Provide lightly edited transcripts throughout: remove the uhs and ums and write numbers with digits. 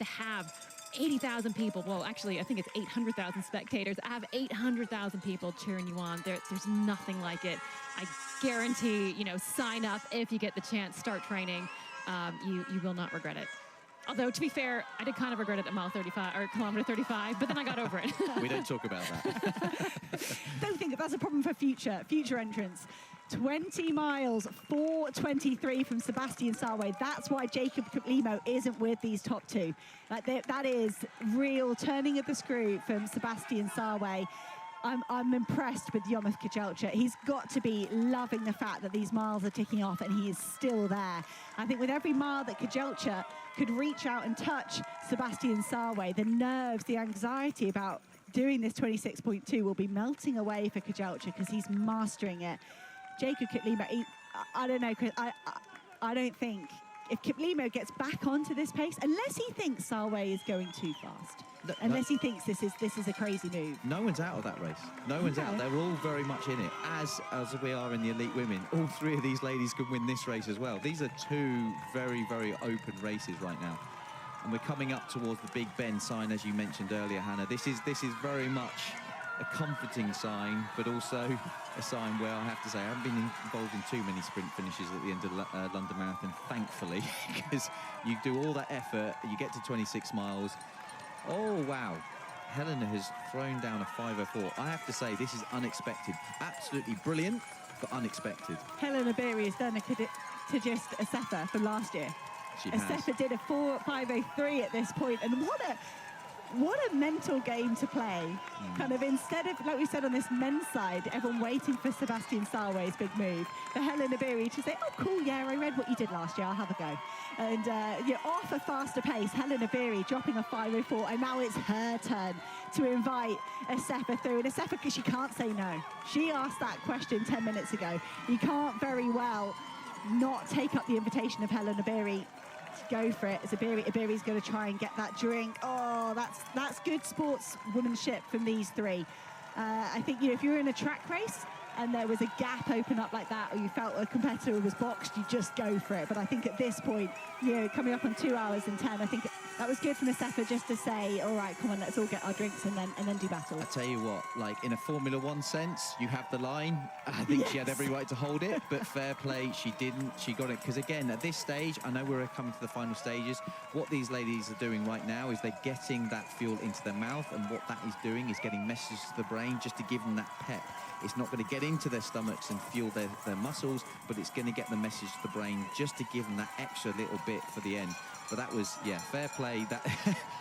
to have 80,000 people, well, actually, I think it's 800,000 spectators. I have 800,000 people cheering you on. There's nothing like it. I guarantee, sign up if you get the chance, start training. You will not regret it. Although, to be fair, I did kind of regret it at mile 35 or kilometer 35, but then I got over it. We don't talk about that. Don't think that's a problem for future entrants. 20 miles, 4:23 from Sebastian Sawe. That's why Jacob Kiplimo isn't with these top two. That is real turning of the screw from Sebastian Sawe. I'm impressed with Yomif Kejelcha. He's got to be loving the fact that these miles are ticking off and he is still there. I think with every mile that Kejelcha could reach out and touch Sebastian Sawe, the nerves, the anxiety about doing this 26.2 will be melting away for Kejelcha because he's mastering it. Jacob Kiplimo, I don't know, Chris, I don't think if Kiplimo gets back onto this pace, unless he thinks Sawe is going too fast. Unless he thinks this is a crazy move. No one's out of that race. No one's out. They're all very much in it, as we are in the elite women. All three of these ladies could win this race as well. These are two very, very open races right now. And we're coming up towards the Big Ben sign, as you mentioned earlier, Hannah. This is very much a comforting sign, but also a sign where I have to say I haven't been involved in too many sprint finishes at the end of London Marathon, thankfully, because you do all that effort, you get to 26 miles. Oh, wow. Helena has thrown down a 5:04. I have to say, this is unexpected. Absolutely brilliant, but unexpected. Helena Beery has done a just Asefa from last year. She has. Asefa did a 5:03 at this point, and what a mental game to play. Kind of instead of, like we said on this men's side, everyone waiting for Sebastian Sawe's big move, for Helena Beery to say, oh, cool, yeah, I read what you did last year, I'll have a go. And off a faster pace, Helena Beery dropping a 5:04, and now it's her turn to invite Asefa through. And Asefa, because she can't say no. She asked that question 10 minutes ago. You can't very well not take up the invitation of Helena Beery. Go for it. As Iberi's going to try and get that drink. Oh, that's good sportswomanship from these three. I think, if you're in a track race and there was a gap open up like that, or you felt a competitor was boxed, you just go for it. But I think at this point, coming up on 2 hours and 10, I think that was good from Asefa just to say, all right, come on, let's all get our drinks and then do battle. I tell you what, like in a Formula One sense, you have the line. I think she had every right to hold it, but fair play, she didn't. She got it because, again, at this stage, I know we're coming to the final stages. What these ladies are doing right now is they're getting that fuel into their mouth, and what that is doing is getting messages to the brain just to give them that pep. It's not going to get into their stomachs and fuel their muscles, but it's going to get the message to the brain just to give them that extra little bit for the end. But that was, fair play. That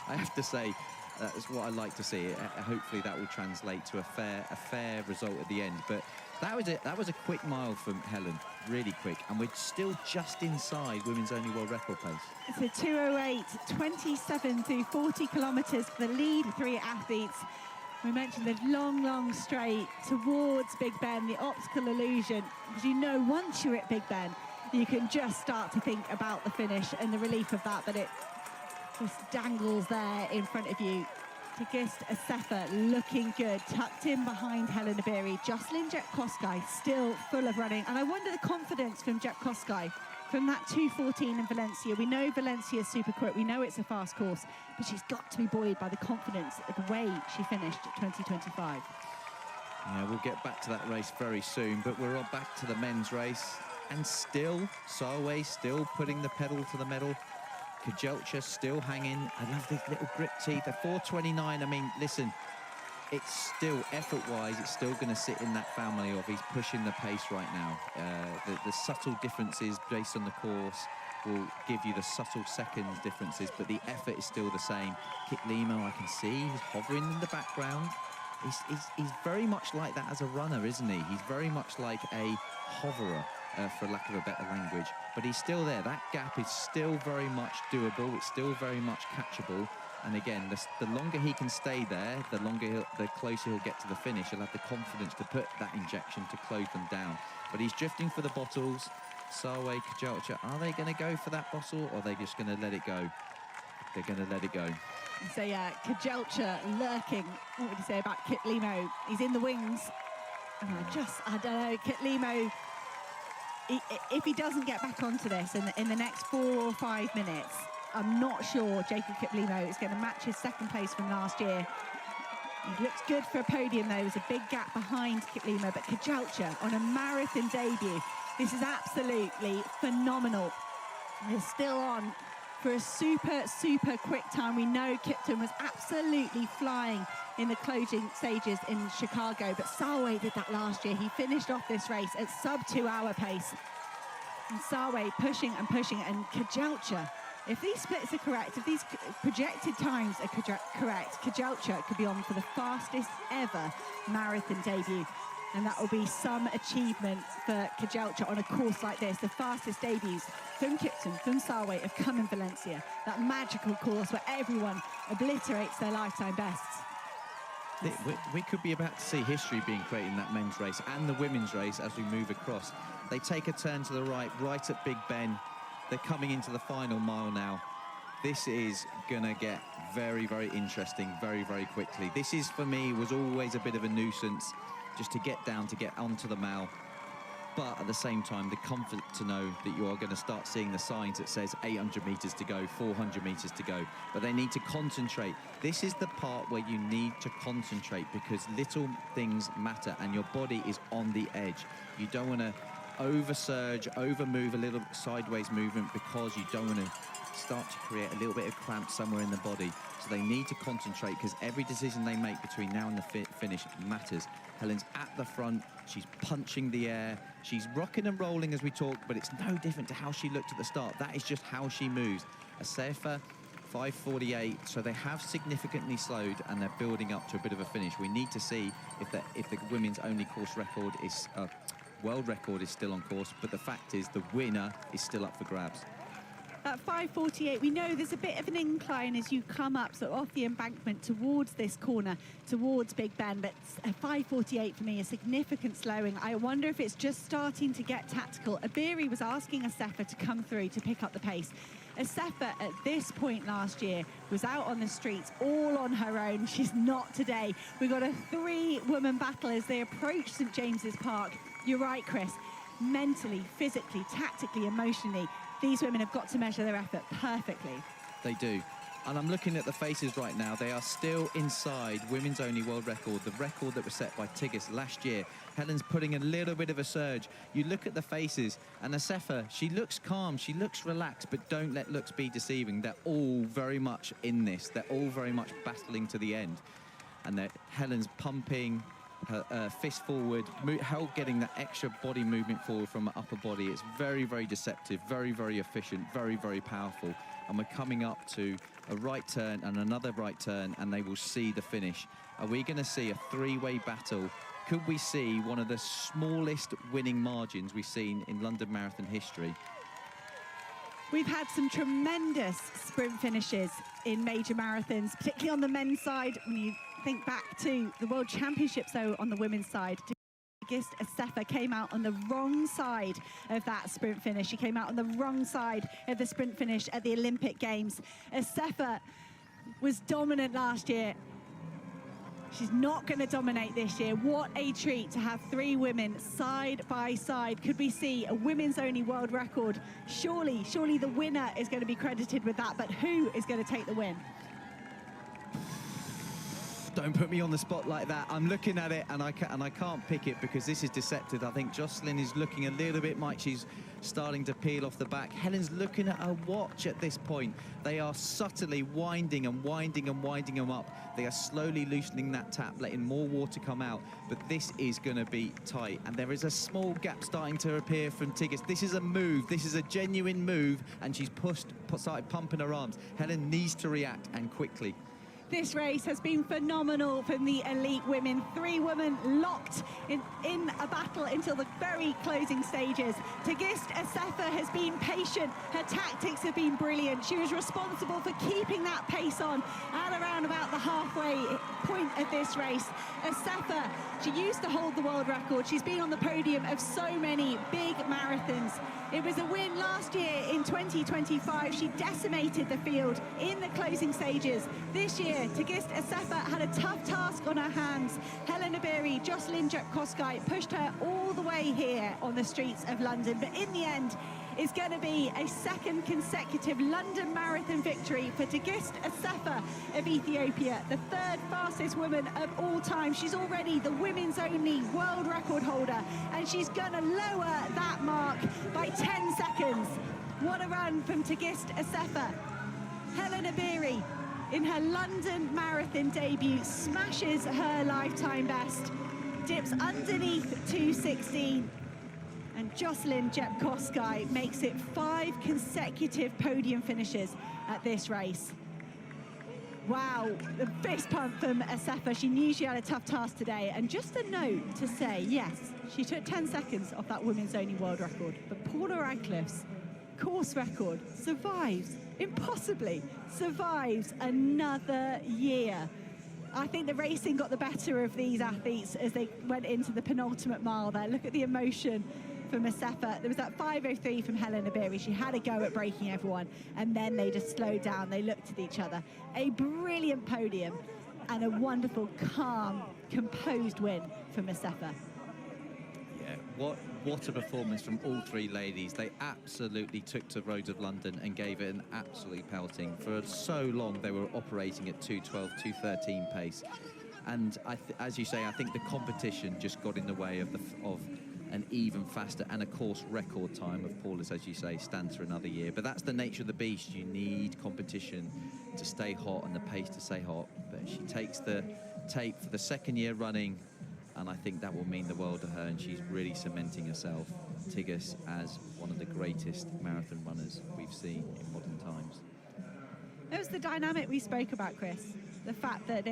I have to say, that's what I like to see. Hopefully that will translate to a fair result at the end. But that was a quick mile from Helen, really quick, and we're still just inside women's only world record pace. It's a 2:08:27 through 40 kilometres for the lead three athletes. We mentioned the long straight towards Big Ben, the optical illusion, because once you're at Big Ben, you can just start to think about the finish and the relief of that it just dangles there in front of you. Tigist Asefa looking good, tucked in behind Helena Beery. Jocelyn Jepkosgei still full of running. And I wonder the confidence from Jepkosgei from that 2:14 in Valencia. We know Valencia is super quick. We know it's a fast course, but she's got to be buoyed by the confidence of the way she finished at 2025. Yeah, we'll get back to that race very soon, but we're back to the men's race. And still, Sawe still putting the pedal to the metal. Kejelcha still hanging. I love this little grip teeth. A 4:29. I mean, listen, it's still, effort-wise, it's still going to sit in that family of he's pushing the pace right now. The subtle differences based on the course will give you the subtle seconds differences, but the effort is still the same. Kiplimo, I can see, he's hovering in the background. He's very much like that as a runner, isn't he? He's very much like a hoverer, for lack of a better language. But he's still there. That gap is still very much doable. It's still very much catchable. And again, the longer he can stay there, the closer he'll get to the finish. He'll have the confidence to put that injection to close them down. But he's drifting for the bottles. Sawe, Kejelcha, are they going to go for that bottle, or are they just going to let it go? They're going to let it go. So yeah, Kejelcha lurking. What would you say about Kiplimo? He's in the wings. I don't know, Kiplimo, if he doesn't get back onto this in the next 4 or 5 minutes, I'm not sure Jacob Kiplimo is going to match his second place from last year. He looks good for a podium, though. There's a big gap behind Kiplimo, but Kajalcha on a marathon debut. This is absolutely phenomenal. He's still on for a super, super quick time. We know Kipton was absolutely flying in the closing stages in Chicago, but Salway did that last year. He finished off this race at sub-2 hour pace. And Salway pushing and pushing, and Kajalcha, if these splits are correct, if these projected times are correct, Kajalcha could be on for the fastest ever marathon debut. And that will be some achievement for Kajalcha on a course like this. The fastest debuts from Kipton, from Salway have come in Valencia. That magical course where everyone obliterates their lifetime bests. We could be about to see history being created in that men's race and the women's race as we move across. They take a turn to the right at Big Ben. They're coming into the final mile now. This is gonna get very, very interesting very, very quickly. This is, for me, was always a bit of a nuisance just to get down, to get onto the mile. But at the same time, the comfort to know that you are going to start seeing the signs that says 800 meters to go, 400 meters to go. But they need to concentrate. This is the part where you need to concentrate, because little things matter and your body is on the edge. You don't want to over surge, over move, a little sideways movement, because you don't want to start to create a little bit of cramp somewhere in the body. So they need to concentrate, because every decision they make between now and the finish matters. Helen's at the front, she's punching the air, she's rocking and rolling as we talk, but it's no different to how she looked at the start. That is just how she moves. Asefa, 5:48, so they have significantly slowed and they're building up to a bit of a finish. We need to see if the women's only course record is, world record is still on course, but the fact is the winner is still up for grabs. At 5:48, we know there's a bit of an incline as you come up, so off the embankment towards this corner, towards Big Ben, but at 5:48 for me, a significant slowing. I wonder if it's just starting to get tactical. Abiri was asking Asefa to come through to pick up the pace. Asefa, at this point last year, was out on the streets all on her own. She's not today. We've got a three-woman battle as they approach St James's Park. You're right, Chris. Mentally, physically, tactically, emotionally, these women have got to measure their effort perfectly. They do. And I'm looking at the faces right now. They are still inside women's only world record, the record that was set by Tigges last year. Helen's putting a little bit of a surge. You look at the faces, and Asefa, she looks calm, she looks relaxed, but don't let looks be deceiving. They're all very much in this. They're all very much battling to the end. And Helen's pumping her fist forward, getting that extra body movement forward from her upper body. It's very, very deceptive, very, very efficient, very, very powerful. And we're coming up to a right turn and another right turn, and they will see the finish. Are we going to see a three-way battle? Could we see one of the smallest winning margins we've seen in London Marathon history? We've had some tremendous sprint finishes in major marathons, particularly on the men's side. When you think back to the World Championships, though, on the women's side, Asefa came out on the wrong side of that sprint finish. She came out on the wrong side of the sprint finish at the Olympic Games. Asefa was dominant last year. She's not going to dominate this year. What a treat to have three women side by side. Could we see a women's only world record? Surely the winner is going to be credited with that, but who is going to take the win? Don't put me on the spot like that. I'm looking at it and I can't pick it because this is deceptive. I think Jocelyn is looking a little bit like she's starting to peel off the back. Helen's looking at her watch at this point. They are subtly winding and winding and winding them up. They are slowly loosening that tap, letting more water come out. But this is going to be tight. And there is a small gap starting to appear from Tigges. This is a move. This is a genuine move. And she's started pumping her arms. Helen needs to react, and quickly. This race has been phenomenal from the elite women. Three women locked in a battle until the very closing stages. Tigist Asefa has been patient. Her tactics have been brilliant. She was responsible for keeping that pace on at around about the halfway point of this race. Asefa, she used to hold the world record. She's been on the podium of so many big marathons. It was a win last year in 2025. She decimated the field in the closing stages. This year, Tigist Asefa had a tough task on her hands. Helen Abiri, Jocelyn Jepkosgei pushed her all the way here on the streets of London. But in the end, is going to be a second consecutive London Marathon victory for Tigist Assefa of Ethiopia, the third fastest woman of all time. She's already the women's only world record holder, and she's going to lower that mark by 10 seconds. What a run from Tigist Assefa. Helen Obiri, in her London Marathon debut, smashes her lifetime best, dips underneath 2:16, and Jocelyn Jepkosgei makes it 5 consecutive podium finishes at this race. Wow, the fist pump from Assefa. She knew she had a tough task today. And just a note to say, yes, she took 10 seconds off that women's only world record, but Paula Radcliffe's course record survives, impossibly survives another year. I think the racing got the better of these athletes as they went into the penultimate mile there. Look at the emotion from Assefa. There was that 5:03 from Helen Obiri. She had a go at breaking everyone, and then they just slowed down. They looked at each other. A brilliant podium and a wonderful, calm, composed win from Assefa. Yeah, what a performance from all three ladies. They absolutely took to roads of London and gave it an absolute pelting. For so long, they were operating at 2:12, 2:13 pace. And as you say, I think the competition just got in the way of an even faster and a course record time of Paula's, as you say, stands for another year. But that's the nature of the beast. You need competition to stay hot and the pace to stay hot. But she takes the tape for the second year running, and I think that will mean the world to her, and she's really cementing herself, Tigist, as one of the greatest marathon runners we've seen in modern times. It was the dynamic we spoke about, Chris. The fact that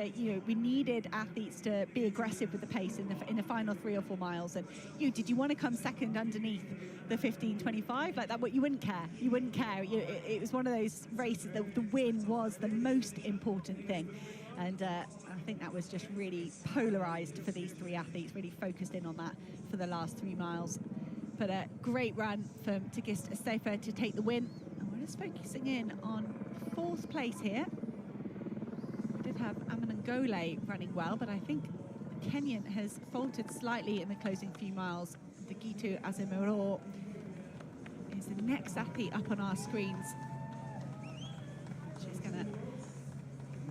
we needed athletes to be aggressive with the pace in the final 3 or 4 miles. And did you want to come second underneath the 15:25 like that? But you wouldn't care. You wouldn't care. It was one of those races that the win was the most important thing. And I think that was just really polarized for these 3 athletes. Really focused in on that for the last 3 miles. But a great run from Tigist Assefa to take the win. And we're just focusing in on 4th place here. Have Amanangole running well, but I think the Kenyan has faltered slightly in the closing few miles. Dagitu Azemiro is the next athlete up on our screens. She's gonna,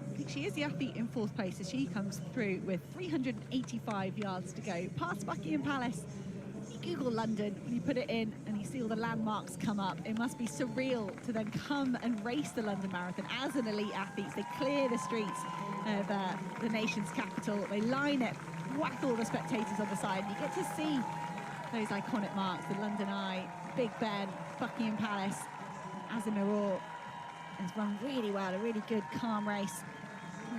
I think she is the athlete in 4th place as she comes through with 385 yards to go past Buckingham Palace. You Google London, when you put it in and you see all the landmarks come up, it must be surreal to then come and race the London Marathon as an elite athlete. They clear the streets of the nation's capital, they line it, whack all the spectators on the side, and you get to see those iconic marks, the London Eye, Big Ben, Buckingham Palace. Azemiro has run really well, a really good, calm race.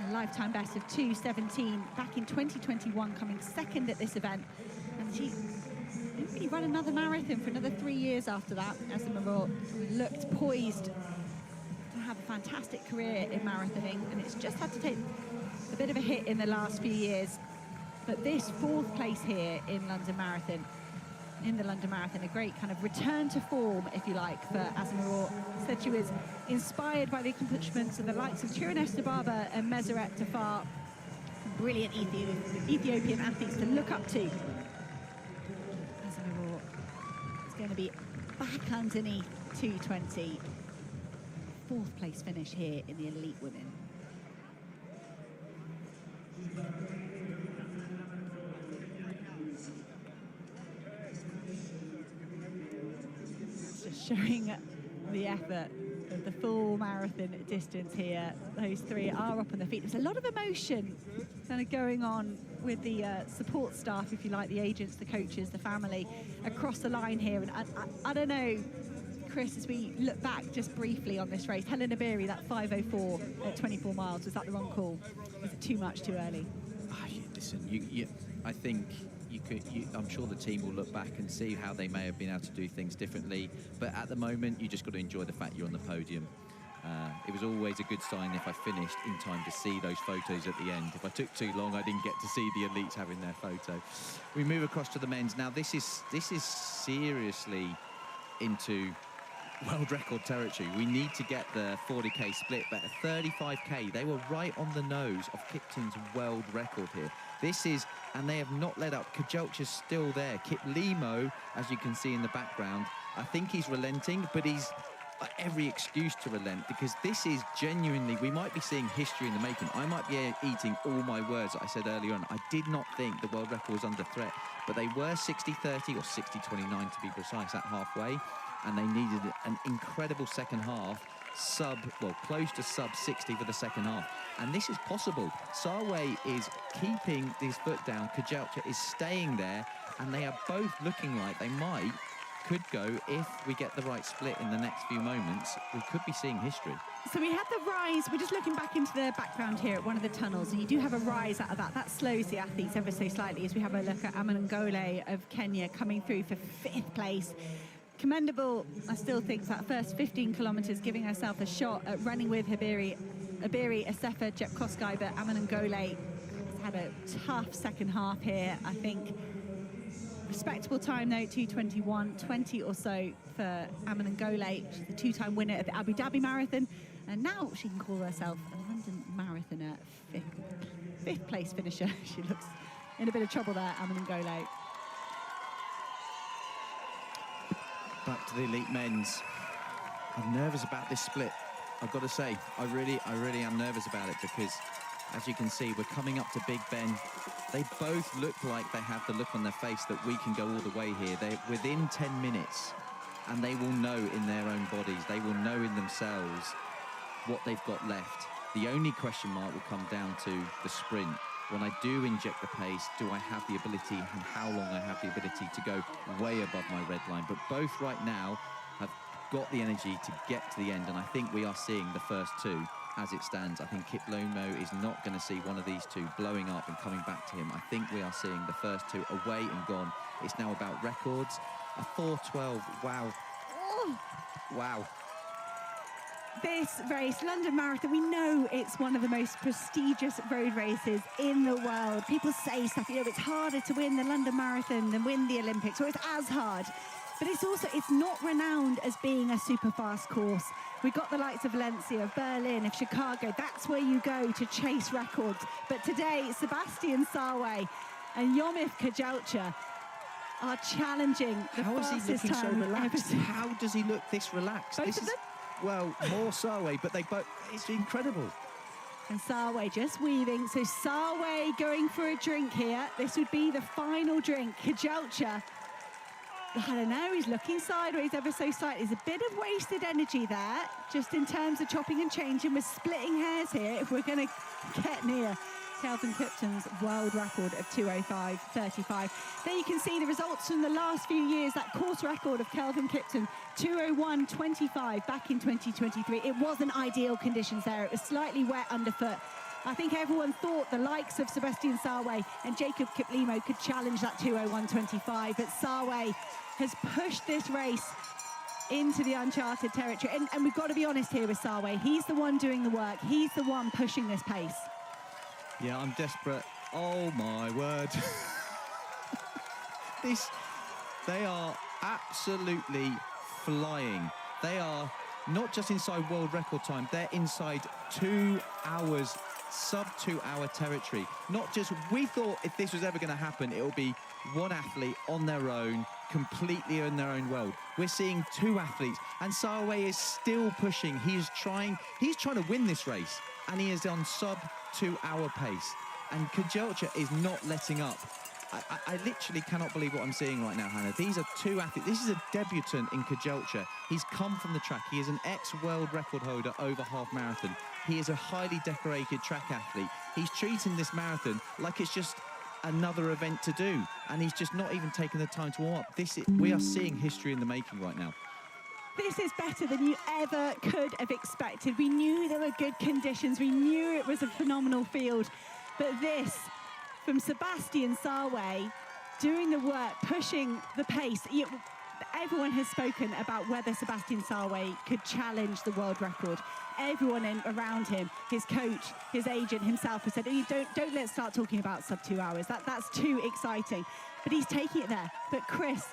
A lifetime best of 2:17 back in 2021, coming second at this event. And she didn't really run another marathon for another 3 years after that. Azemiro looked poised to have a fantastic career in marathoning, and it's just had to take a bit of a hit in the last few years. But this 4th place here in the London Marathon, a great kind of return to form, if you like, for Azemiro. Said she was inspired by the accomplishments of the likes of Tirunes Baba and Meseret Tafar, brilliant Ethiopian athletes to look up to. Azemiro is going to be back underneath 2:20. 4th place finish here in the elite women. Showing the effort of the full marathon distance here. Those 3 are up on their feet. There's a lot of emotion kind of going on with the support staff, if you like, the agents, the coaches, the family across the line here. And I don't know, Chris, as we look back just briefly on this race, Helen Obiri, that 5:04 at 24 miles, was that the wrong call? Was it too much too early? Listen, I think I'm sure the team will look back and see how they may have been able to do things differently. But at the moment, you just got to enjoy the fact you're on the podium. It was always a good sign if I finished in time to see those photos at the end. If I took too long, I didn't get to see the elites having their photo. We move across to the men's. Now, this is seriously into world record territory. We need to get the 40k split, but at 35k, they were right on the nose of Kipton's world record here. This is, and they have not let up. Kajelcha's still there. Kiplimo, as you can see in the background, I think he's relenting, but he's every excuse to relent, because this is genuinely, we might be seeing history in the making. I might be eating all my words that I said earlier on. I did not think the world record was under threat, but they were 60-30 or 60-29 to be precise at halfway, and they needed an incredible second half, close to sub 60 for the second half. And this is possible. Sarway is keeping his foot down, Kajelcha is staying there, and they are both looking like they could go, if we get the right split in the next few moments, we could be seeing history. So we had the rise, we're just looking back into the background here at one of the tunnels, and you do have a rise out of that. That slows the athletes ever so slightly as we have a look at Amanangole of Kenya coming through for 5th place. Commendable, I still think, that first 15 kilometres, giving herself a shot at running with Iberi, Asefa, Jepkoskai, but Amanangole has had a tough second half here, I think. Respectable time though, 2:21:20 or so for Amanangole. She's the 2-time winner of the Abu Dhabi Marathon, and now she can call herself a London marathoner, 5th place finisher. She looks in a bit of trouble there, Amanangole. Back to the elite men's. I'm nervous about this split. I've got to say, I really am nervous about it, because as you can see, we're coming up to Big Ben. They both look like they have the look on their face that we can go all the way here. They're within 10 minutes, and they will know in their own bodies, they will know in themselves what they've got left. The only question mark will come down to the sprint. When I do inject the pace, do I have the ability, and how long I have the ability to go way above my red line? But both right now have got the energy to get to the end, and I think we are seeing the first two. As it stands, I think Kiplimo is not going to see one of these two blowing up and coming back to him. I think we are seeing the first two away and gone. It's now about records. A 4:12, wow. Oh. Wow. This race, London Marathon, we know it's one of the most prestigious road races in the world. People say stuff, it's harder to win the London Marathon than win the Olympics, or it's as hard. But it's not renowned as being a super fast course. We've got the likes of Valencia, of Berlin, of Chicago. That's where you go to chase records. But today, Sebastian Sarway and Yomif Kajelcha are challenging the fastest time. How is he looking so relaxed? How does he look this relaxed? Both of them? Well, more Sarway, but they both, it's incredible. And Sarway just weaving. So Sarway going for a drink here. This would be the final drink. Kajelcha, I don't know, he's looking sideways ever so slightly. There's a bit of wasted energy there, just in terms of chopping and changing. We're splitting hairs here if we're going to get near Kelvin Kipton's world record of 2:05:35. There you can see the results from the last few years. That course record of Kelvin Kipton, 2:01:25 back in 2023. It wasn't ideal conditions there. It was slightly wet underfoot. I think everyone thought the likes of Sebastian Sarway and Jacob Kiplimo could challenge that 2:01:25, but Sarway has pushed this race into the uncharted territory. And we've got to be honest here with Sarway. He's the one doing the work. He's the one pushing this pace. Yeah, I'm desperate. Oh, my word. They are absolutely flying. They are not just inside world record time, they're inside 2 hours, sub-2 hour territory. Not just, we thought if this was ever going to happen, it will be one athlete on their own, completely in their own world. We're seeing 2 athletes, and Sarway is still pushing. He's trying to win this race, and he is on sub-2 hour pace. And Kajelcha is not letting up. I literally cannot believe what I'm seeing right now, Hannah. These are 2 athletes. This is a debutant in Kajelcha. He's come from the track. He is an ex-world record holder over half marathon. He is a highly decorated track athlete. He's treating this marathon like it's just another event to do, and he's just not even taking the time to warm up. We are seeing history in the making right now. This is better than you ever could have expected. We knew there were good conditions. We knew it was a phenomenal field. But this, from Sebastian Sarway, doing the work, pushing the pace. Everyone has spoken about whether Sebastian Sarway could challenge the world record. Everyone around him, his coach, his agent, himself, has said, don't let's start talking about sub-2 hours. That's too exciting. But he's taking it there. But Chris,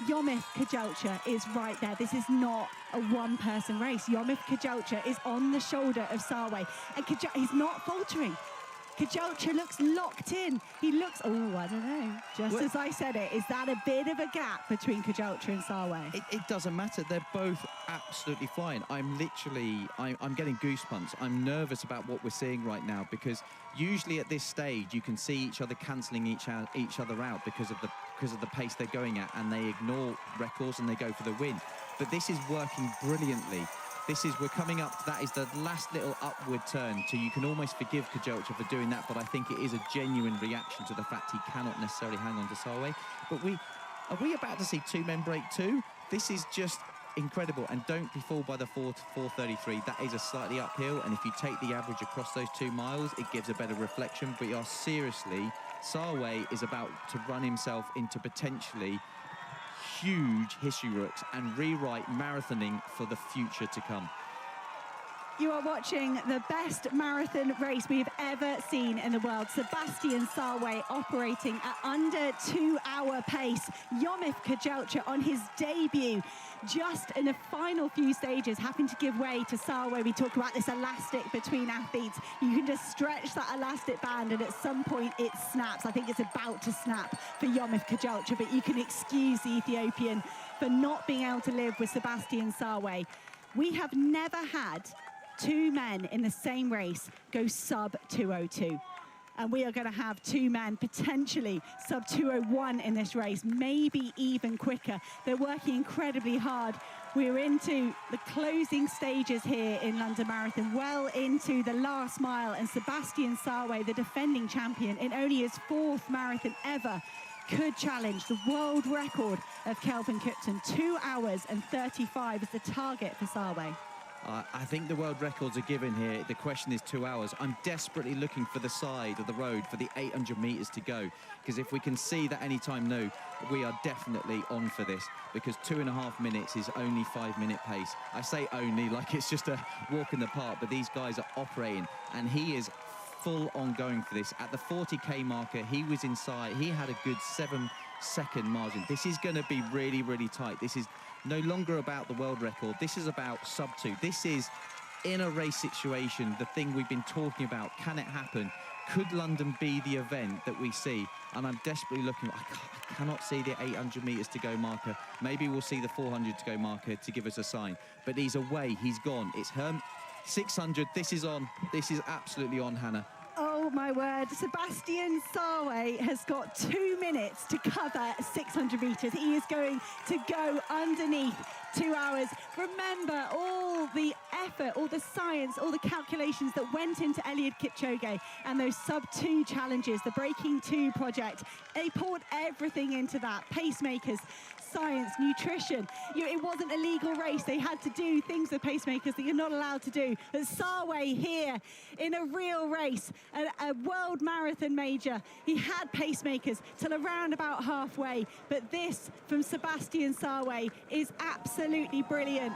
Yomif Kajalcha is right there. This is not a one-person race. Yomif Kajalcha is on the shoulder of Sarway, and he's not faltering. Kajalcha looks locked in. He looks, oh, I don't know. Just as I said it, is that a bit of a gap between Kajalcha and Sarway? It doesn't matter. They're both absolutely flying. I'm getting goosebumps. I'm nervous about what we're seeing right now, because usually at this stage you can see each other cancelling each other out because of the pace they're going at, and they ignore records and they go for the win. But this is working brilliantly. We're coming up, that is the last little upward turn, so you can almost forgive Kajalcha for doing that, but I think it is a genuine reaction to the fact he cannot necessarily hang on to Sarway. But are we about to see two men break two? This is just incredible, and don't be fooled by the 4:33. That is a slightly uphill, and if you take the average across those 2 miles, it gives a better reflection. But you are seriously, Sarway is about to run himself into potentially huge history books and rewrite marathoning for the future to come. You are watching the best marathon race we've ever seen in the world. Sebastian Sarway operating at under 2-hour pace. Yomif Kajalcha on his debut, just in the final few stages, having to give way to Sarway. We talk about this elastic between athletes. You can just stretch that elastic band and at some point it snaps. I think it's about to snap for Yomif Kajalcha, but you can excuse the Ethiopian for not being able to live with Sebastian Sarway. We have never had two men in the same race go sub 2:02. And we are going to have two men potentially sub 2:01 in this race, maybe even quicker. They're working incredibly hard. We're into the closing stages here in London Marathon, well into the last mile, and Sebastian Sarway, the defending champion in only his 4th marathon ever, could challenge the world record of Kelvin Kipton. 2 hours and 35 is the target for Sarway. I think the world records are given here. The question is 2 hours. I'm desperately looking for the side of the road for the 800 metres to go, because if we can see that anytime now, we are definitely on for this, because 2.5 minutes is only 5-minute pace. I say only like it's just a walk in the park, but these guys are operating, and he is full on going for this. At the 40k marker, he was inside. He had a good 7-second margin. This is going to be really, really tight. This is no longer about the world record. This is about sub-2. This is, in a race situation, the thing we've been talking about. Can it happen? Could London be the event that we see? And I'm desperately looking. I cannot see the 800 metres to go marker. Maybe we'll see the 400 to go marker to give us a sign. But he's away. He's gone. It's Herm. 600. This is on. This is absolutely on, Hannah. Oh my word, Sebastian Sarway has got 2 minutes to cover 600 metres. He is going to go underneath 2 hours. Remember all the effort, all the science, all the calculations that went into Eliud Kipchoge and those sub-2 challenges, the Breaking 2 project. They poured everything into that. Pacemakers, science, nutrition. It wasn't a legal race. They had to do things with pacemakers that you're not allowed to do. But Sarway here in a real race, a world marathon major. He had pacemakers till around about halfway. But this from Sebastian Sarway is absolutely brilliant.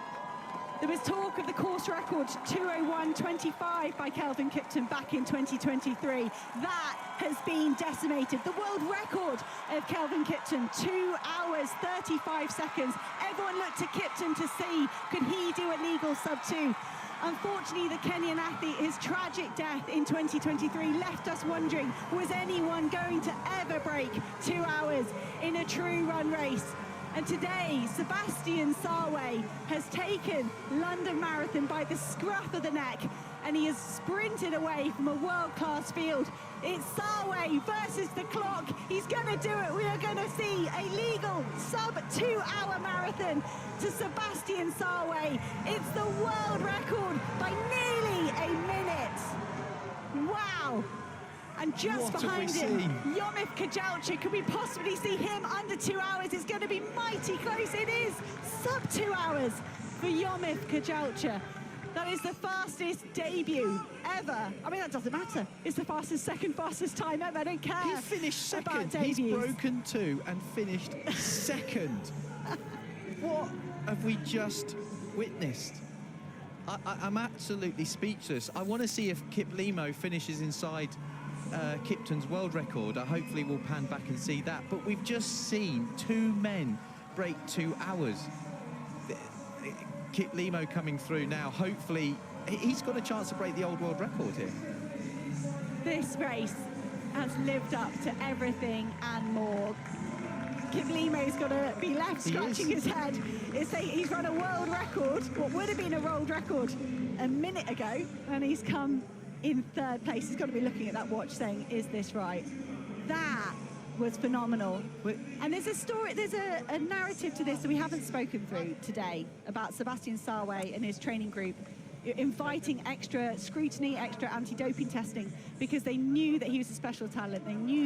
There was talk of the course record 2:01.25 by Kelvin Kipton back in 2023. That has been decimated. The world record of Kelvin Kipton, 2 hours 35 seconds. Everyone looked to Kipton to see, could he do a legal sub-2? Unfortunately, the Kenyan athlete, his tragic death in 2023 left us wondering, was anyone going to ever break 2 hours in a true run race? And today, Sebastian Sarway has taken London Marathon by the scruff of the neck, and he has sprinted away from a world-class field. It's Sarway versus the clock. He's going to do it. We are going to see a legal sub-2-hour marathon to Sebastian Sarway. It's the world record by nearly a minute. Wow. And just behind him, Yomif Kajalcha. Could we possibly see him under 2 hours? It's going to be mighty close. It is sub 2 hours for Yomif Kajalcha. That is the fastest debut ever. I mean, that doesn't matter. It's the second fastest time ever. I don't care. He finished second. He's broken 2 and finished second. What have we just witnessed? I'm absolutely speechless. I want to see if Kip Limo finishes inside Kipton's world record. Hopefully we'll pan back and see that. But we've just seen two men break 2 hours. Kit Limo coming through now. Hopefully, he's got a chance to break the old world record here. This race has lived up to everything and more. Kit Limo's got to be left scratching his head. He's run a world record, what would have been a world record a minute ago, and he's come in 3rd place. He's got to be looking at that watch saying, is this right? That was phenomenal. And there's a story, there's a narrative to this that we haven't spoken through today about Sebastian Sawe and his training group inviting extra scrutiny, extra anti-doping testing, because they knew that he was a special talent. They knew